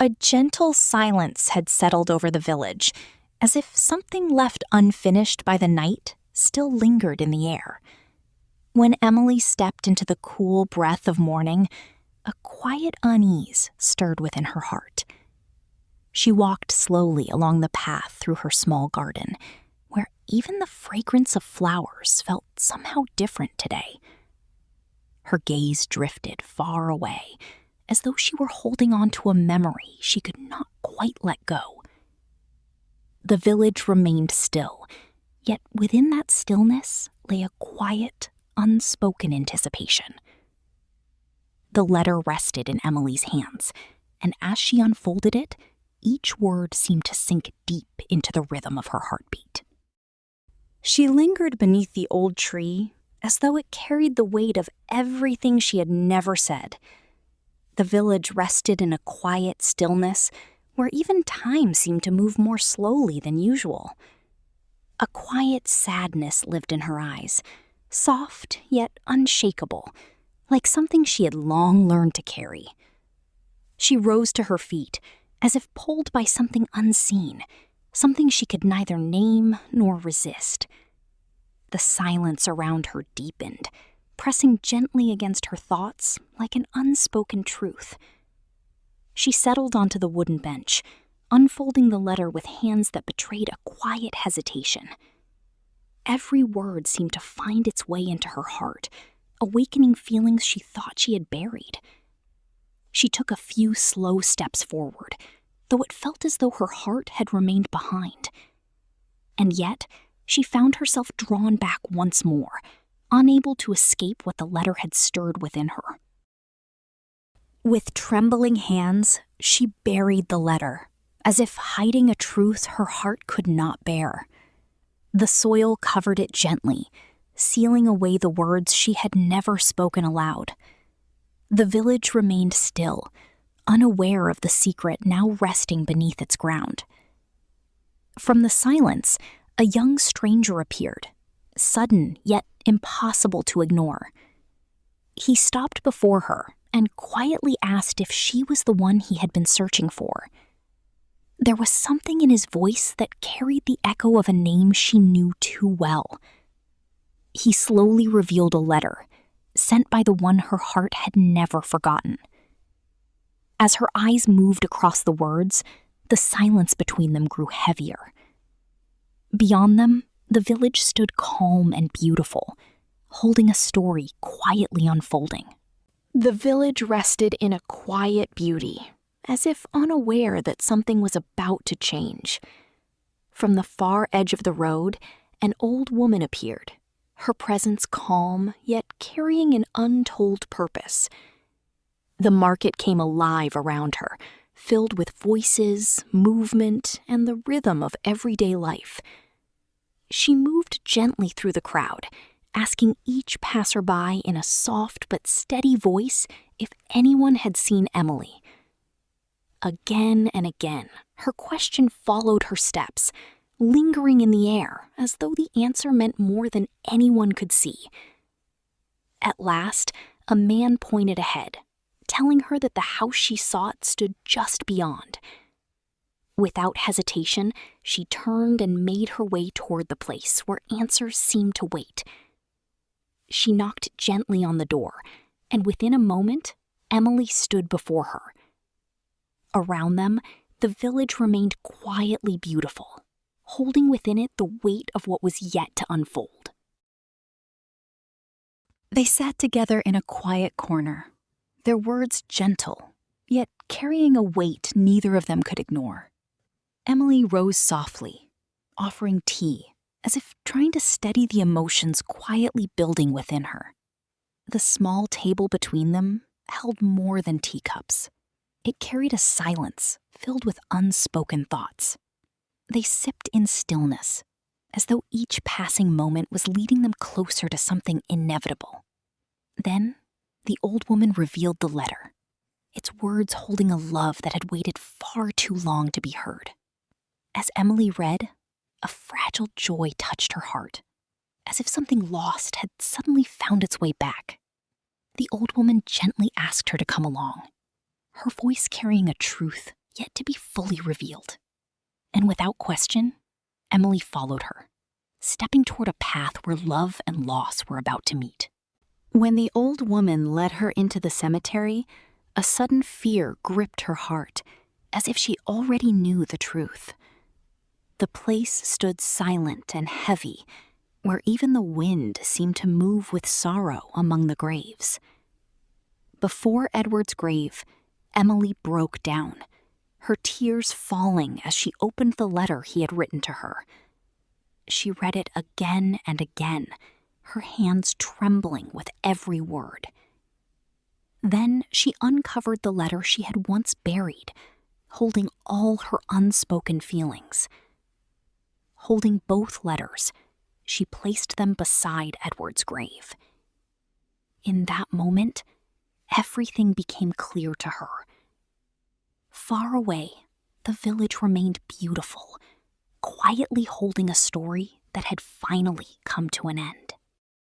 A gentle silence had settled over the village, as if something left unfinished by the night still lingered in the air. When Emily stepped into the cool breath of morning, a quiet unease stirred within her heart. She walked slowly along the path through her small garden, where even the fragrance of flowers felt somehow different today. Her gaze drifted far away, as though she were holding on to a memory she could not quite let go. The village remained still, yet within that stillness lay a quiet, unspoken anticipation. The letter rested in Emily's hands, and as she unfolded it, each word seemed to sink deep into the rhythm of her heartbeat. She lingered beneath the old tree, as though it carried the weight of everything she had never said. The village rested in a quiet stillness where even time seemed to move more slowly than usual. A quiet sadness lived in her eyes, soft yet unshakable, like something she had long learned to carry. She rose to her feet, as if pulled by something unseen, something she could neither name nor resist. The silence around her deepened, pressing gently against her thoughts like an unspoken truth. She settled onto the wooden bench, unfolding the letter with hands that betrayed a quiet hesitation. Every word seemed to find its way into her heart, awakening feelings she thought she had buried. She took a few slow steps forward, though it felt as though her heart had remained behind. And yet, she found herself drawn back once more, unable to escape what the letter had stirred within her. With trembling hands, she buried the letter, as if hiding a truth her heart could not bear. The soil covered it gently, sealing away the words she had never spoken aloud. The village remained still, unaware of the secret now resting beneath its ground. From the silence, a young stranger appeared, sudden yet impossible to ignore. He stopped before her and quietly asked if she was the one he had been searching for. There was something in his voice that carried the echo of a name she knew too well. He slowly revealed a letter, sent by the one her heart had never forgotten. As her eyes moved across the words, the silence between them grew heavier. Beyond them, the village stood calm and beautiful, holding a story quietly unfolding. The village rested in a quiet beauty, as if unaware that something was about to change. From the far edge of the road, an old woman appeared, her presence calm, yet carrying an untold purpose. The market came alive around her, filled with voices, movement, and the rhythm of everyday life. She moved gently through the crowd, asking each passerby in a soft but steady voice if anyone had seen Emily. Again and again, her question followed her steps, lingering in the air as though the answer meant more than anyone could see. At last, a man pointed ahead, telling her that the house she sought stood just beyond. Without hesitation, she turned and made her way toward the place where answers seemed to wait. She knocked gently on the door, and within a moment, Emily stood before her. Around them, the village remained quietly beautiful, holding within it the weight of what was yet to unfold. They sat together in a quiet corner, their words gentle, yet carrying a weight neither of them could ignore. Emily rose softly, offering tea, as if trying to steady the emotions quietly building within her. The small table between them held more than teacups. It carried a silence filled with unspoken thoughts. They sipped in stillness, as though each passing moment was leading them closer to something inevitable. Then, the old woman revealed the letter, its words holding a love that had waited far too long to be heard. As Emily read, a fragile joy touched her heart, as if something lost had suddenly found its way back. The old woman gently asked her to come along, her voice carrying a truth yet to be fully revealed. And without question, Emily followed her, stepping toward a path where love and loss were about to meet. When the old woman led her into the cemetery, a sudden fear gripped her heart, as if she already knew the truth. The place stood silent and heavy, where even the wind seemed to move with sorrow among the graves. Before Edward's grave, Emily broke down, her tears falling as she opened the letter he had written to her. She read it again and again, her hands trembling with every word. Then she uncovered the letter she had once buried, holding all her unspoken feelings. Holding both letters, she placed them beside Edward's grave. In that moment, everything became clear to her. Far away, the village remained beautiful, quietly holding a story that had finally come to an end.